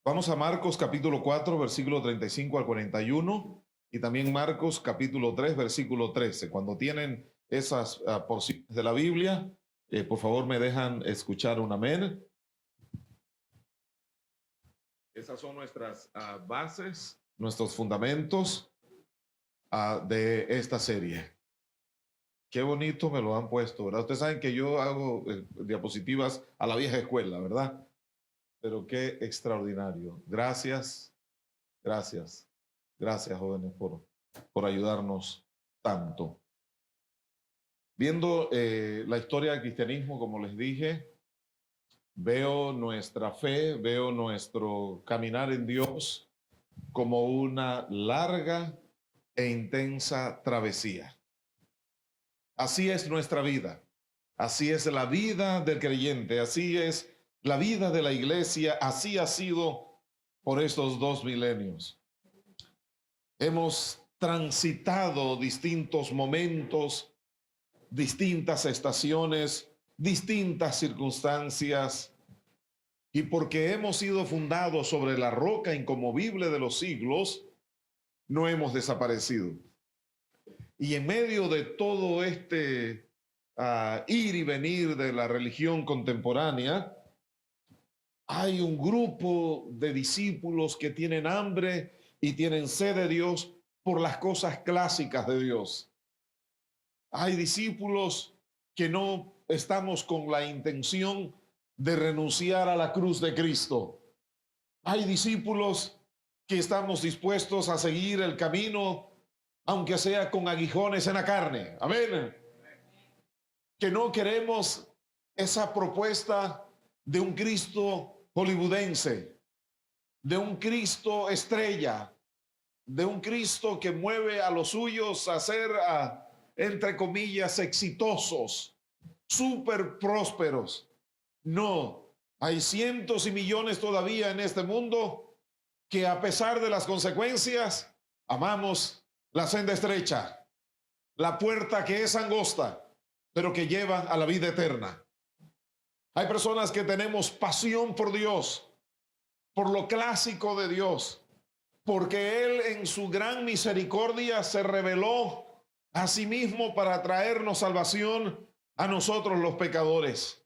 Vamos a Marcos capítulo 4, versículo 35 al 41 y también Marcos capítulo 3, versículo 13. Cuando tienen esas porciones de la Biblia, por favor me dejan escuchar un amén. Esas son nuestras bases, nuestros fundamentos de esta serie. Qué bonito me lo han puesto, ¿verdad? Ustedes saben que yo hago diapositivas a la vieja escuela, ¿verdad? Pero qué extraordinario. Gracias, gracias, gracias, jóvenes, por ayudarnos tanto. Viendo la historia del cristianismo, como les dije, veo nuestra fe, veo nuestro caminar en Dios como una larga e intensa travesía. Así es nuestra vida, así es la vida del creyente, así es la vida de la iglesia, así ha sido por estos 2 milenios. Hemos transitado distintos momentos, distintas estaciones, distintas circunstancias, y porque hemos sido fundados sobre la roca inconmovible de los siglos, no hemos desaparecido. Y en medio de todo este ir y venir de la religión contemporánea, hay un grupo de discípulos que tienen hambre y tienen sed de Dios por las cosas clásicas de Dios. Hay discípulos que no estamos con la intención de renunciar a la cruz de Cristo. Hay discípulos que estamos dispuestos a seguir el camino, aunque sea con aguijones en la carne. Amén. Que no queremos esa propuesta de un Cristo hollywoodense, de un Cristo estrella, de un Cristo que mueve a los suyos a ser, entre comillas, exitosos, súper prósperos. No, hay cientos y millones todavía en este mundo que, a pesar de las consecuencias, amamos la senda estrecha, la puerta que es angosta, pero que lleva a la vida eterna. Hay personas que tenemos pasión por Dios, por lo clásico de Dios, porque Él en su gran misericordia se reveló a sí mismo para traernos salvación a nosotros los pecadores.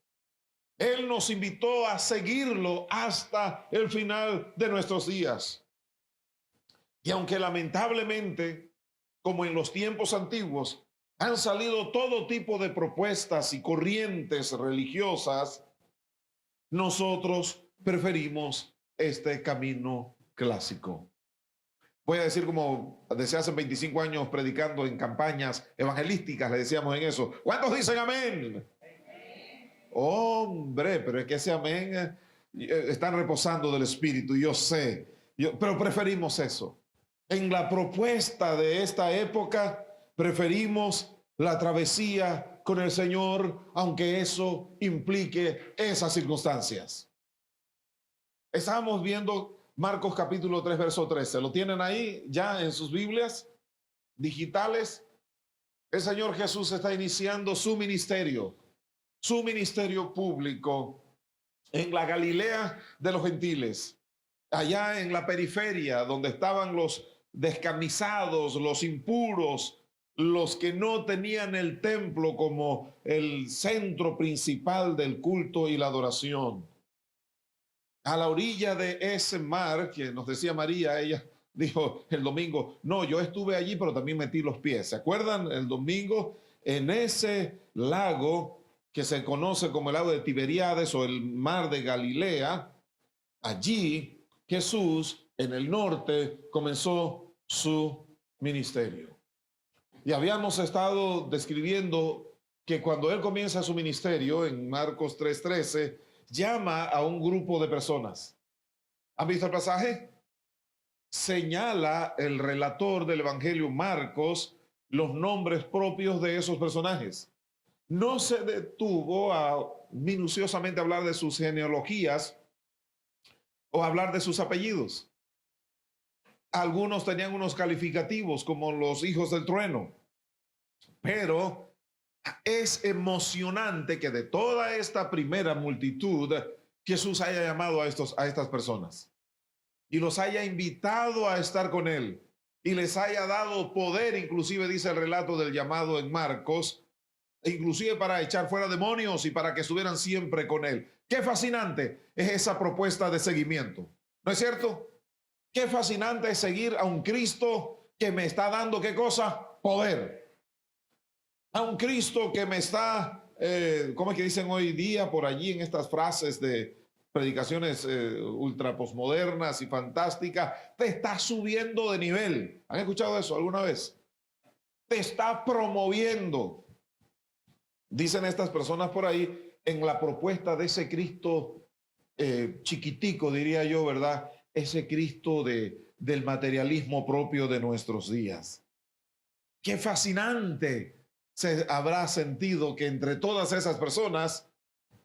Él nos invitó a seguirlo hasta el final de nuestros días. Y aunque lamentablemente, como en los tiempos antiguos, han salido todo tipo de propuestas y corrientes religiosas, nosotros preferimos este camino clásico. Voy a decir como desde hace 25 años predicando en campañas evangelísticas, le decíamos en eso. ¿Cuántos dicen amén? Hombre, pero es que ese amén están reposando del Espíritu, yo sé, pero preferimos eso. En la propuesta de esta época, preferimos la travesía con el Señor, aunque eso implique esas circunstancias. Estamos viendo Marcos capítulo 3, verso 13. ¿Lo tienen ahí ya en sus Biblias digitales? El Señor Jesús está iniciando su ministerio público en la Galilea de los gentiles, allá en la periferia donde estaban los descamisados, los impuros, los que no tenían el templo como el centro principal del culto y la adoración. A la orilla de ese mar, que nos decía María, ella dijo el domingo, no, yo estuve allí, pero también metí los pies. ¿Se acuerdan? El domingo, en ese lago que se conoce como el lago de Tiberíades o el mar de Galilea, allí Jesús en el norte comenzó su ministerio. Y habíamos estado describiendo que cuando él comienza su ministerio en Marcos 3:13, llama a un grupo de personas. ¿Han visto el pasaje? Señala el relator del Evangelio Marcos los nombres propios de esos personajes. No se detuvo a minuciosamente hablar de sus genealogías o hablar de sus apellidos. Algunos tenían unos calificativos como los hijos del trueno, pero es emocionante que de toda esta primera multitud Jesús haya llamado a estas personas. y los haya invitado a estar con Él y les haya dado poder, inclusive dice el relato del llamado en Marcos, inclusive para echar fuera demonios y para que estuvieran siempre con Él. Qué fascinante es esa propuesta de seguimiento, ¿no es cierto? Qué fascinante es seguir a un Cristo que me está dando, ¿qué cosa? Poder. A un Cristo que me está, ¿cómo es que dicen hoy día por allí en estas frases de predicaciones ultra posmodernas y fantásticas? Te está subiendo de nivel. ¿Han escuchado eso alguna vez? Te está promoviendo. Dicen estas personas por ahí en la propuesta de ese Cristo chiquitico, diría yo, ¿verdad? Ese Cristo del materialismo propio de nuestros días. Qué fascinante se habrá sentido que entre todas esas personas,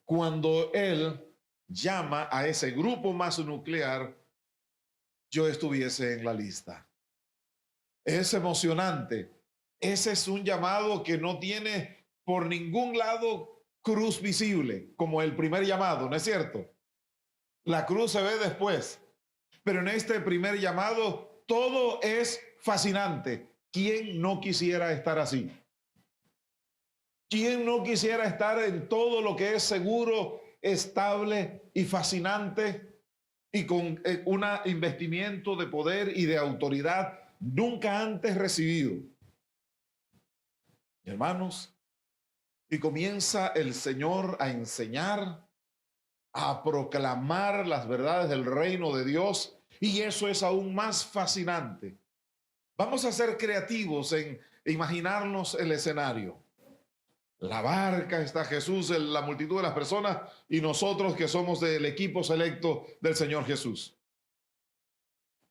cuando Él llama a ese grupo más nuclear, yo estuviese en la lista. Es emocionante. Ese es un llamado que no tiene por ningún lado cruz visible, como el primer llamado, ¿no es cierto? La cruz se ve después, pero en este primer llamado todo es fascinante. ¿Quién no quisiera estar así? ¿Quién no quisiera estar en todo lo que es seguro, estable y fascinante y con un investimiento de poder y de autoridad nunca antes recibido? Hermanos, y comienza el Señor a enseñar, a proclamar las verdades del reino de Dios, y eso es aún más fascinante. Vamos a ser creativos en imaginarnos el escenario. La barca, está Jesús, la multitud de las personas y nosotros que somos del equipo selecto del Señor Jesús.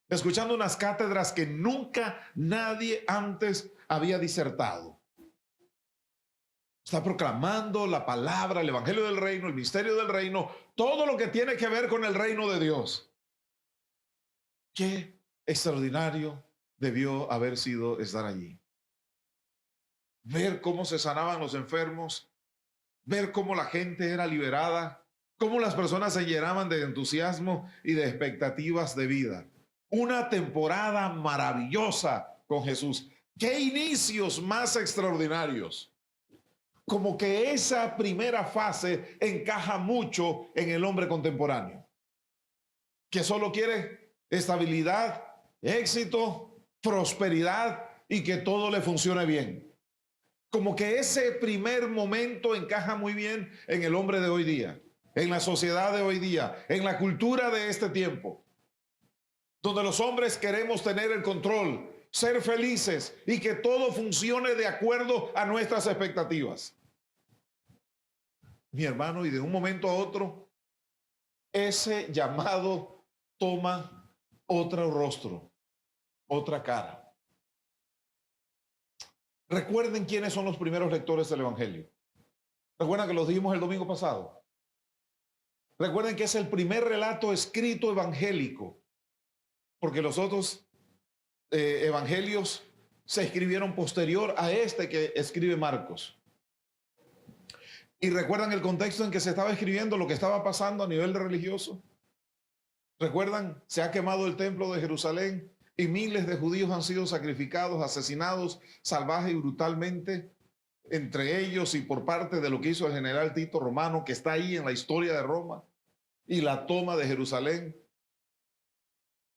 Escuchando unas cátedras que nunca nadie antes había disertado. Está proclamando la palabra, el evangelio del reino, el misterio del reino, todo lo que tiene que ver con el reino de Dios. Qué extraordinario debió haber sido estar allí. Ver cómo se sanaban los enfermos, ver cómo la gente era liberada, cómo las personas se llenaban de entusiasmo y de expectativas de vida. Una temporada maravillosa con Jesús. ¡Qué inicios más extraordinarios! Como que esa primera fase encaja mucho en el hombre contemporáneo, que solo quiere estabilidad, éxito, prosperidad y que todo le funcione bien. Como que ese primer momento encaja muy bien en el hombre de hoy día, en la sociedad de hoy día, en la cultura de este tiempo, donde los hombres queremos tener el control, ser felices y que todo funcione de acuerdo a nuestras expectativas. Mi hermano, y de un momento a otro, ese llamado toma otro rostro, otra cara. Recuerden quiénes son los primeros lectores del Evangelio. Recuerdan que los dijimos el domingo pasado. Recuerden que es el primer relato escrito evangélico, porque los otros evangelios se escribieron posterior a este que escribe Marcos. Y recuerdan el contexto en que se estaba escribiendo, lo que estaba pasando a nivel de religioso. Recuerdan, se ha quemado el templo de Jerusalén y miles de judíos han sido sacrificados, asesinados salvaje y brutalmente, entre ellos y por parte de lo que hizo el general Tito Romano, que está ahí en la historia de Roma, y la toma de Jerusalén.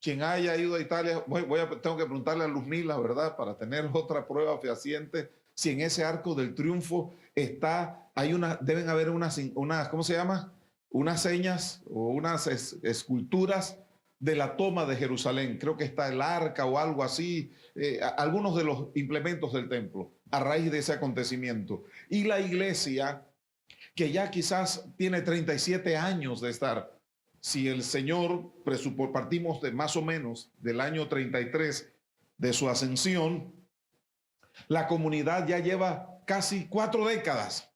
Quien haya ido a Italia, tengo que preguntarle a Luz Mila, ¿verdad? Para tener otra prueba fehaciente, si en ese arco del triunfo deben haber unas, ¿cómo se llama? Unas señas o unas esculturas de la toma de Jerusalén. Creo que está el arca o algo así, algunos de los implementos del templo a raíz de ese acontecimiento. Y la iglesia, que ya quizás tiene 37 años de estar, si el Señor, partimos de más o menos del año 33 de su ascensión, la comunidad ya lleva casi 4 décadas,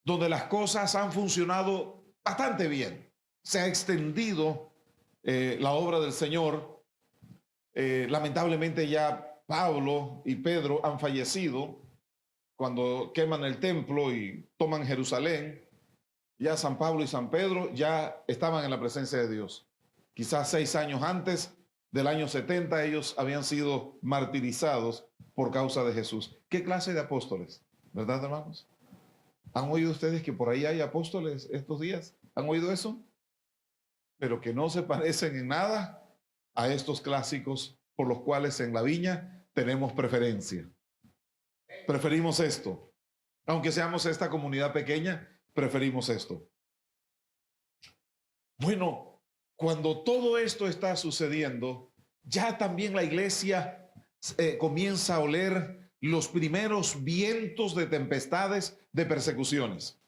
donde las cosas han funcionado bastante bien. Se ha extendido la obra del Señor. Lamentablemente ya Pablo y Pedro han fallecido cuando queman el templo y toman Jerusalén. Ya San Pablo y San Pedro ya estaban en la presencia de Dios. Quizás 6 años antes del año 70 ellos habían sido martirizados por causa de Jesús. ¿Qué clase de apóstoles? ¿Verdad, hermanos? ¿Han oído ustedes que por ahí hay apóstoles estos días? ¿Han oído eso? Pero que no se parecen en nada a estos clásicos por los cuales en la viña tenemos preferencia. Preferimos esto. Aunque seamos esta comunidad pequeña, preferimos esto. Bueno, cuando todo esto está sucediendo, ya también la iglesia comienza a oler los primeros vientos de tempestades, de persecuciones.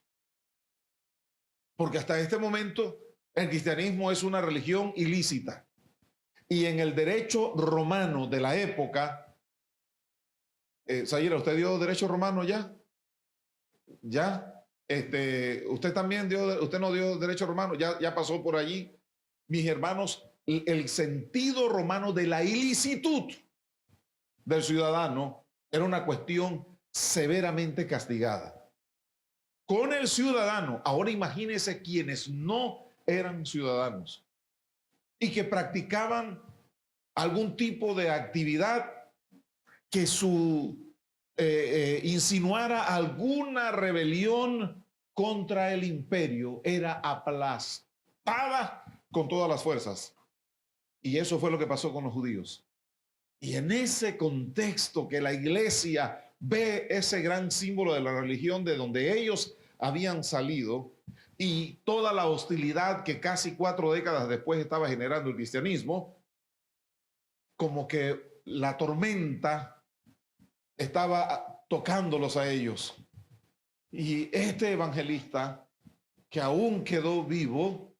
Porque hasta este momento el cristianismo es una religión ilícita. Y en el derecho romano de la época, Sayira, ¿usted dio derecho romano ya? ¿Ya? Usted también dio, usted no dio derecho romano, ya pasó por allí. Mis hermanos, el sentido romano de la ilicitud del ciudadano era una cuestión severamente castigada. Con el ciudadano, ahora imagínense quienes no eran ciudadanos y que practicaban algún tipo de actividad que insinuara alguna rebelión contra el imperio, era aplastada con todas las fuerzas. Y eso fue lo que pasó con los judíos. Y en ese contexto que la iglesia ve ese gran símbolo de la religión de donde ellos habían salido y toda la hostilidad que casi 4 décadas después estaba generando el cristianismo, como que la tormenta estaba tocándolos a ellos. Y este evangelista, que aún quedó vivo,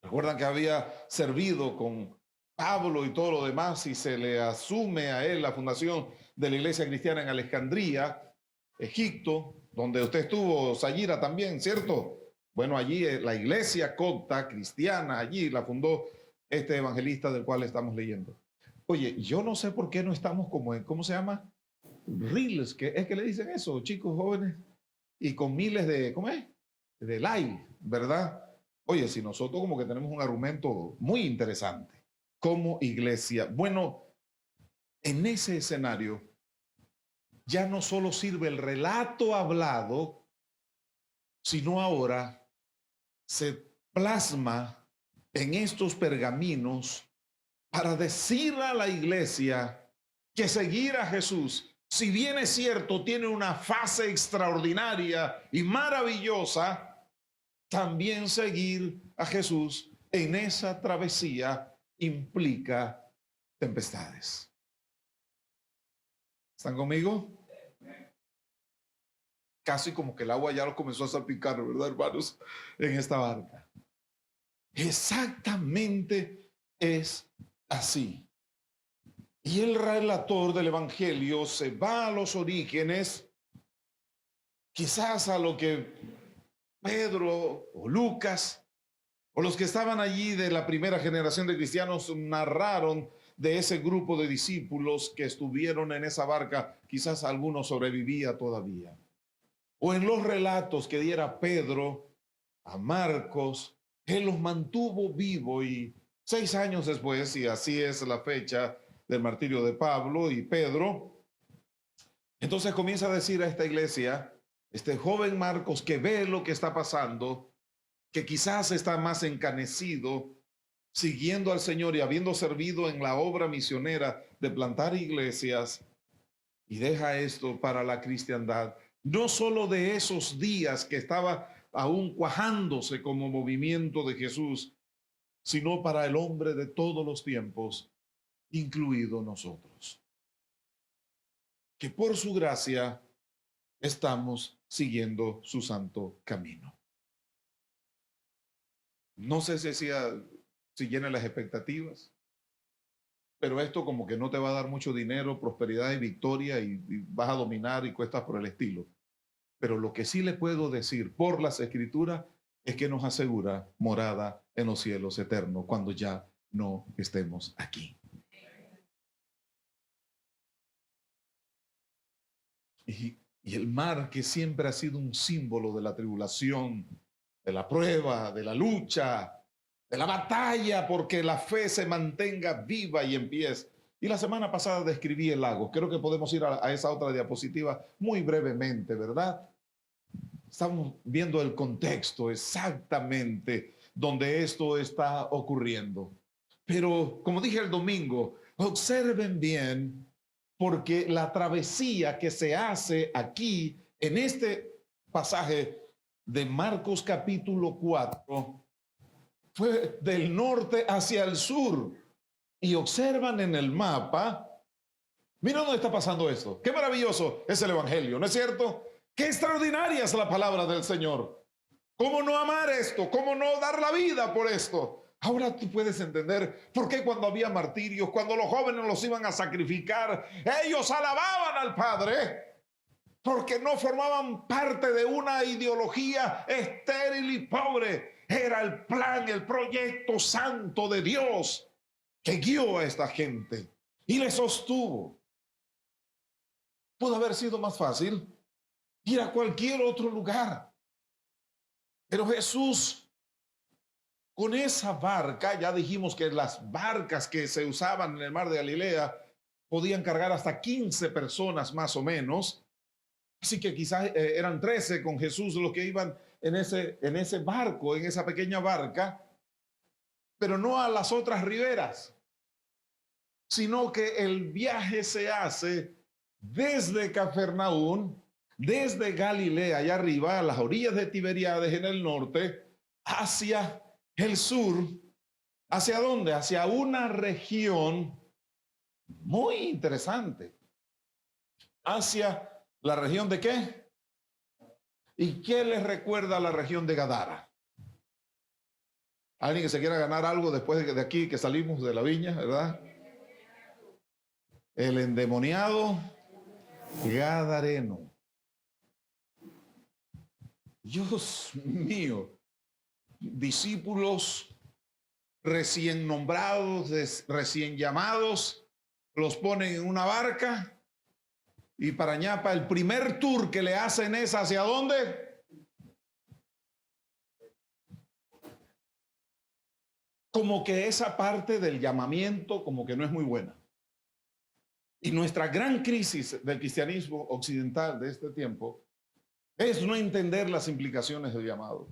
recuerdan que había servido con Pablo y todo lo demás, y se le asume a él la fundación de la iglesia cristiana en Alejandría, Egipto, donde usted estuvo, Sayira, también, ¿cierto? Bueno, allí la iglesia copta cristiana, allí la fundó este evangelista del cual estamos leyendo. Oye, yo no sé por qué no estamos como en, ¿cómo se llama? Reels, que es que le dicen eso, chicos jóvenes, y con miles de, ¿cómo es? De like, ¿verdad? Oye, si nosotros como que tenemos un argumento muy interesante como iglesia. Bueno, en ese escenario ya no solo sirve el relato hablado, sino ahora se plasma en estos pergaminos para decir a la iglesia que seguir a Jesús, si bien es cierto, tiene una fase extraordinaria y maravillosa, también seguir a Jesús en esa travesía implica tempestades. ¿Están conmigo? Casi como que el agua ya lo comenzó a salpicar, ¿verdad, hermanos? En esta barca. Exactamente es así. Y el relator del Evangelio se va a los orígenes, quizás a lo que Pedro o Lucas o los que estaban allí de la primera generación de cristianos narraron de ese grupo de discípulos que estuvieron en esa barca. Quizás alguno sobrevivía todavía. O en los relatos que diera Pedro a Marcos, él los mantuvo vivo y 6 años después, y así es la fecha del martirio de Pablo y Pedro, entonces comienza a decir a esta iglesia, este joven Marcos que ve lo que está pasando, que quizás está más encanecido siguiendo al Señor y habiendo servido en la obra misionera de plantar iglesias, y deja esto para la cristiandad, no solo de esos días que estaba aún cuajándose como movimiento de Jesús, sino para el hombre de todos los tiempos, incluido nosotros, que por su gracia estamos siguiendo su santo camino. No sé si llena las expectativas, pero esto como que no te va a dar mucho dinero, prosperidad y victoria y vas a dominar y cuestas por el estilo. Pero lo que sí le puedo decir por las escrituras es que nos asegura morada en los cielos eternos cuando ya no estemos aquí. Y el mar, que siempre ha sido un símbolo de la tribulación, de la prueba, de la lucha, de la batalla porque la fe se mantenga viva y en pie. Y la semana pasada describí el lago. Creo que podemos ir a esa otra diapositiva muy brevemente, ¿verdad? Estamos viendo el contexto exactamente donde esto está ocurriendo. Pero como dije el domingo, observen bien porque la travesía que se hace aquí en este pasaje de Marcos capítulo 4 fue del norte hacia el sur. Y observan en el mapa, mira dónde está pasando esto. Qué maravilloso es el Evangelio, ¿no es cierto? Qué extraordinaria es la palabra del Señor. ¿Cómo no amar esto? ¿Cómo no dar la vida por esto? Ahora tú puedes entender por qué cuando había martirios, cuando los jóvenes los iban a sacrificar, ellos alababan al Padre, porque no formaban parte de una ideología estéril y pobre. Era el plan, el proyecto santo de Dios que guió a esta gente y le sostuvo. Pudo haber sido más fácil ir a cualquier otro lugar, pero Jesús, con esa barca, ya dijimos que las barcas que se usaban en el mar de Galilea podían cargar hasta 15 personas más o menos, así que quizás eran 13 con Jesús los que iban en ese barco, en esa pequeña barca, pero no a las otras riberas, sino que el viaje se hace desde Cafarnaúm, desde Galilea, allá arriba, a las orillas de Tiberíades en el norte, hacia el sur. ¿Hacia dónde? Hacia una región muy interesante. Hacia la región de ¿qué? ¿Y qué les recuerda a la región de Gadara? Alguien que se quiera ganar algo después de aquí que salimos de la viña, ¿verdad? El endemoniado gadareno. Dios mío, discípulos recién nombrados, recién llamados, los ponen en una barca y para ñapa el primer tour que le hacen es ¿hacia dónde? Como que esa parte del llamamiento como que no es muy buena. Y nuestra gran crisis del cristianismo occidental de este tiempo es no entender las implicaciones del llamado.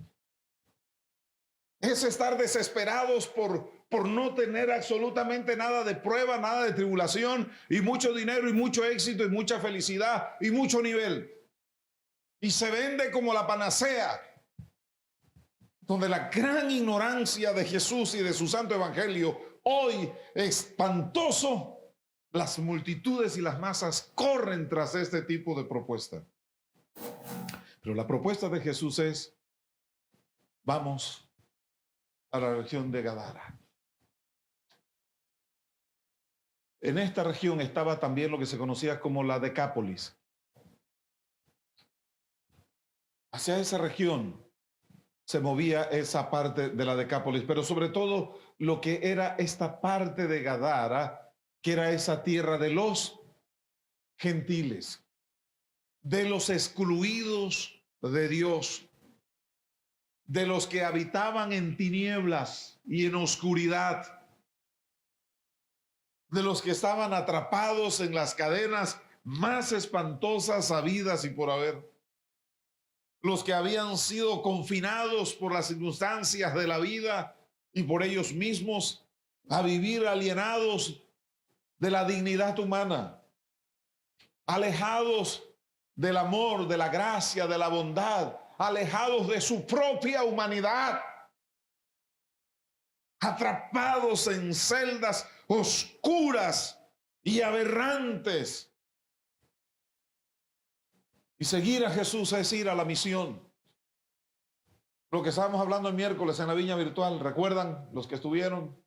Es estar desesperados por no tener absolutamente nada de prueba, nada de tribulación, y mucho dinero, y mucho éxito, y mucha felicidad, y mucho nivel. Y se vende como la panacea, donde la gran ignorancia de Jesús y de su santo evangelio, hoy espantoso, las multitudes y las masas corren tras este tipo de propuesta. Pero la propuesta de Jesús es, vamos a la región de Gadara. En esta región estaba también lo que se conocía como la Decápolis. Hacia esa región se movía esa parte de la Decápolis, pero sobre todo lo que era esta parte de Gadara, que era esa tierra de los gentiles, de los excluidos de Dios, de los que habitaban en tinieblas y en oscuridad, de los que estaban atrapados en las cadenas más espantosas habidas y por haber, los que habían sido confinados por las circunstancias de la vida y por ellos mismos a vivir alienados de la dignidad humana, alejados del amor, de la gracia, de la bondad, alejados de su propia humanidad, atrapados en celdas oscuras y aberrantes. Y seguir a Jesús es ir a la misión. Lo que estábamos hablando el miércoles en la viña virtual, ¿recuerdan los que estuvieron?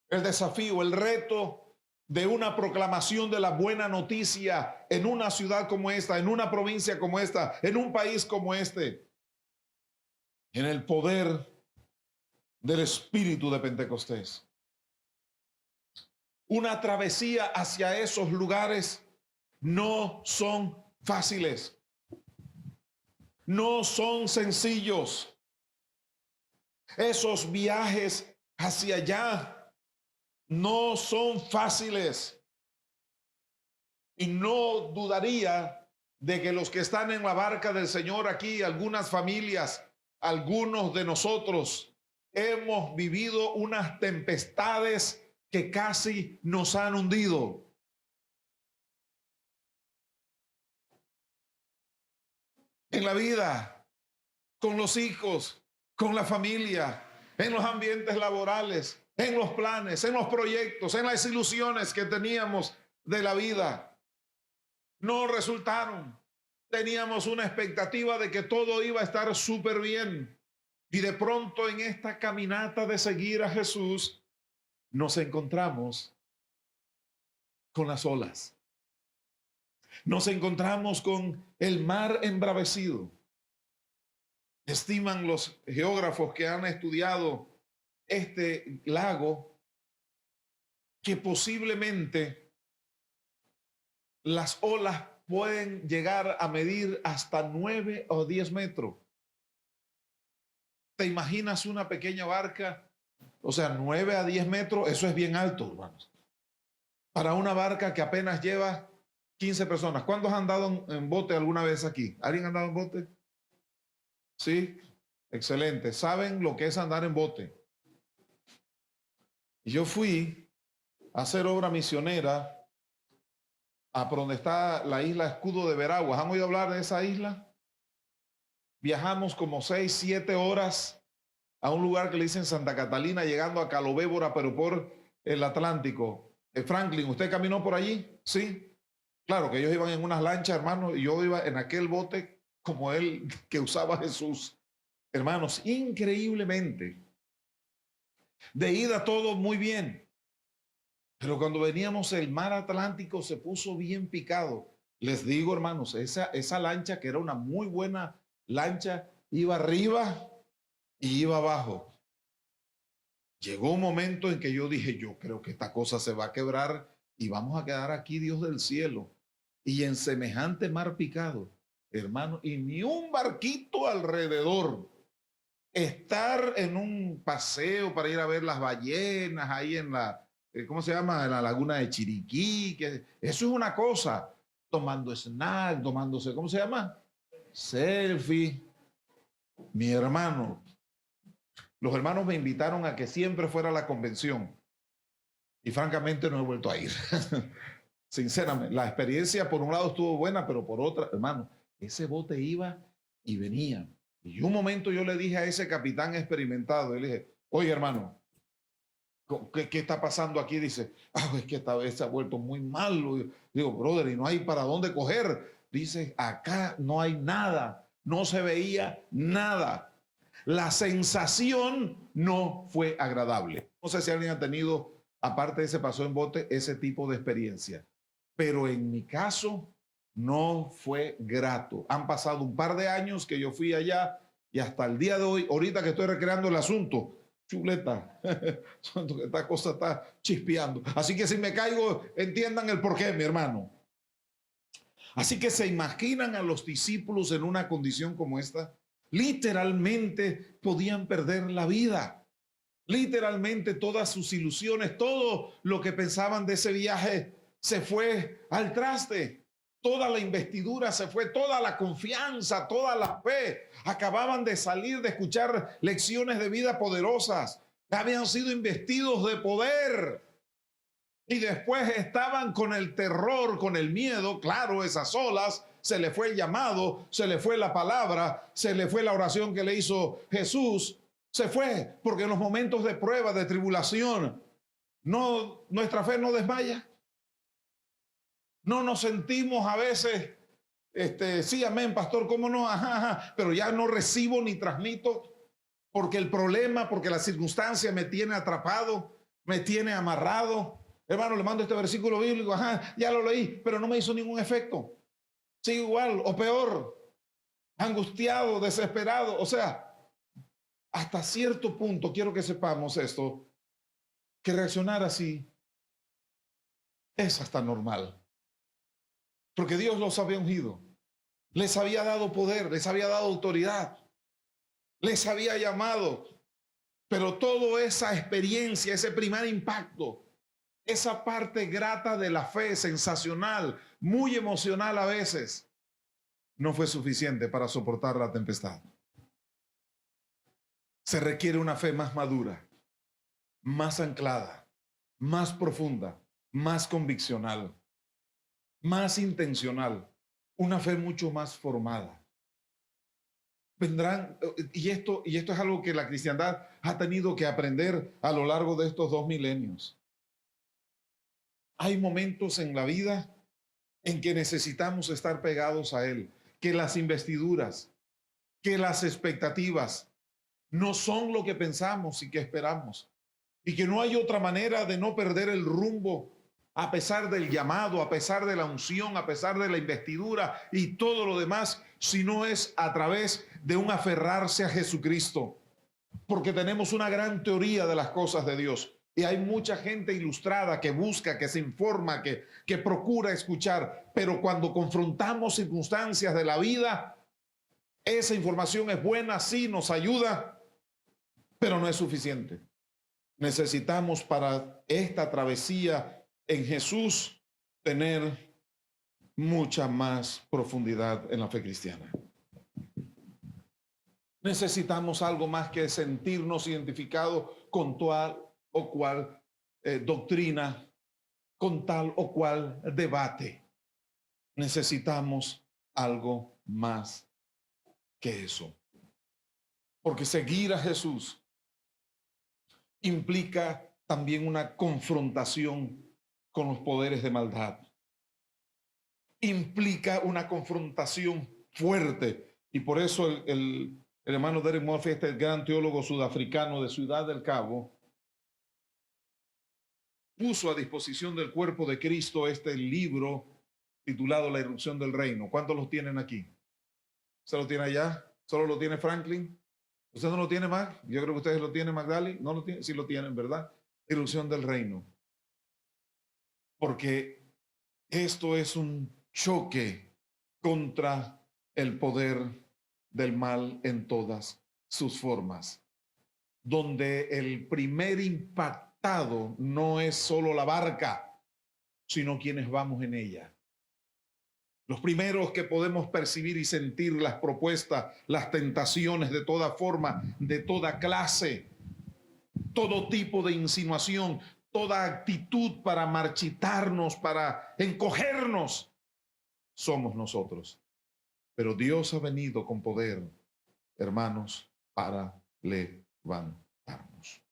El desafío, el reto de una proclamación de la buena noticia en una ciudad como esta, en una provincia como esta, en un país como este, en el poder del Espíritu de Pentecostés. Una travesía hacia esos lugares no son fáciles, no son sencillos. Esos viajes hacia allá no son fáciles. Y no dudaría de que los que están en la barca del Señor aquí, algunas familias, algunos de nosotros, hemos vivido unas tempestades que casi nos han hundido. En la vida, con los hijos, con la familia, en los ambientes laborales, en los planes, en los proyectos, en las ilusiones que teníamos de la vida. No resultaron. Teníamos una expectativa de que todo iba a estar súper bien. Y de pronto en esta caminata de seguir a Jesús, nos encontramos con las olas. Nos encontramos con el mar embravecido. Estiman los geógrafos que han estudiado este lago que posiblemente las olas pueden llegar a medir hasta 9 o 10 metros. ¿Te imaginas una pequeña barca? O sea, 9 a 10 metros, eso es bien alto, hermanos. Para una barca que apenas lleva 15 personas. ¿Cuántos han andado en bote alguna vez aquí? ¿Alguien ha andado en bote? Sí, excelente. ¿Saben lo que es andar en bote? Yo fui a hacer obra misionera a por donde está la isla Escudo de Veraguas. ¿Han oído hablar de esa isla? Viajamos como 6, 7 horas a un lugar que le dicen Santa Catalina, llegando a Calobébora, pero por el Atlántico. Franklin, ¿usted caminó por allí? Sí. Claro que ellos iban en unas lanchas, hermanos, y yo iba en aquel bote como el que usaba Jesús. Hermanos, increíblemente. De ida todo muy bien. Pero cuando veníamos, el mar Atlántico se puso bien picado. Les digo, hermanos, esa lancha, que era una muy buena lancha, iba arriba y iba abajo. Llegó un momento en que yo dije, yo creo que esta cosa se va a quebrar y vamos a quedar aquí, Dios del cielo. Y en semejante mar picado, hermano, y ni un barquito alrededor. Estar en un paseo para ir a ver las ballenas ahí en la, ¿cómo se llama? En la laguna de Chiriquí, que eso es una cosa. Tomando snack, tomándose, ¿cómo se llama? Selfie. Mi hermano, los hermanos me invitaron a que siempre fuera a la convención y francamente no he vuelto a ir. Sinceramente, la experiencia por un lado estuvo buena, pero por otra, hermano, ese bote iba y venía. Y un momento yo le dije a ese capitán experimentado, le dije, oye hermano, ¿qué está pasando aquí? Dice, es que esta vez se ha vuelto muy malo. Digo, brother, y no hay para dónde coger. Dice, acá no hay nada, no se veía nada. La sensación no fue agradable. No sé si alguien ha tenido, aparte de ese paseo en bote, ese tipo de experiencia. Pero en mi caso, no fue grato. Han pasado un par de años que yo fui allá y hasta el día de hoy, ahorita que estoy recreando el asunto, chuleta, esta cosa está chispeando. Así que si me caigo, entiendan el porqué, mi hermano. Así que se imaginan a los discípulos en una condición como esta. Literalmente podían perder la vida. Literalmente todas sus ilusiones, todo lo que pensaban de ese viaje se fue al traste. Toda la investidura se fue, toda la confianza, toda la fe. Acababan de salir de escuchar lecciones de vida poderosas. Habían sido investidos de poder. Y después estaban con el terror, con el miedo. Claro, esas olas, se le fue el llamado, se le fue la palabra, se le fue la oración que le hizo Jesús. Se fue, porque en los momentos de prueba, de tribulación, nuestra fe no desmaya. No nos sentimos a veces, sí, amén, pastor, ¿cómo no? Ajá, ajá, pero ya no recibo ni transmito porque el problema, porque la circunstancia me tiene atrapado, me tiene amarrado. Hermano, le mando este versículo bíblico, ajá, ya lo leí, pero no me hizo ningún efecto. Sigo igual o peor, angustiado, desesperado. O sea, hasta cierto punto quiero que sepamos esto, que reaccionar así es hasta normal. Porque Dios los había ungido, les había dado poder, les había dado autoridad, les había llamado. Pero toda esa experiencia, ese primer impacto, esa parte grata de la fe, sensacional, muy emocional a veces, no fue suficiente para soportar la tempestad. Se requiere una fe más madura, más anclada, más profunda, más conviccional, más intencional, una fe mucho más formada. Vendrán, y esto es algo que la cristiandad ha tenido que aprender a lo largo de estos 2 milenios. Hay momentos en la vida en que necesitamos estar pegados a Él, que las investiduras, que las expectativas no son lo que pensamos y que esperamos, y que no hay otra manera de no perder el rumbo a pesar del llamado, a pesar de la unción, a pesar de la investidura y todo lo demás, si no es a través de un aferrarse a Jesucristo, porque tenemos una gran teoría de las cosas de Dios. Y hay mucha gente ilustrada que busca, que se informa, que procura escuchar, pero cuando confrontamos circunstancias de la vida, esa información es buena, sí, nos ayuda, pero no es suficiente. Necesitamos para esta travesía en Jesús tener mucha más profundidad en la fe cristiana. Necesitamos algo más que sentirnos identificados con tal o cual doctrina, con tal o cual debate. Necesitamos algo más que eso. Porque seguir a Jesús implica también una confrontación con los poderes de maldad. Implica una confrontación fuerte. Y por eso el hermano Derek Murphy, este gran teólogo sudafricano de Ciudad del Cabo, puso a disposición del cuerpo de Cristo este libro titulado La irrupción del reino. ¿Cuántos los tienen aquí? ¿Se lo tiene allá? ¿Solo lo tiene Franklin? ¿Usted no lo tiene más? Yo creo que ustedes lo tienen, Magdali. ¿No lo tienen? Sí lo tienen, ¿verdad? Irrupción del reino. Porque esto es un choque contra el poder del mal en todas sus formas, donde el primer impactado no es solo la barca, sino quienes vamos en ella. Los primeros que podemos percibir y sentir las propuestas, las tentaciones de toda forma, de toda clase, todo tipo de insinuación, toda actitud para marchitarnos, para encogernos, somos nosotros. Pero Dios ha venido con poder, hermanos, para levantarnos.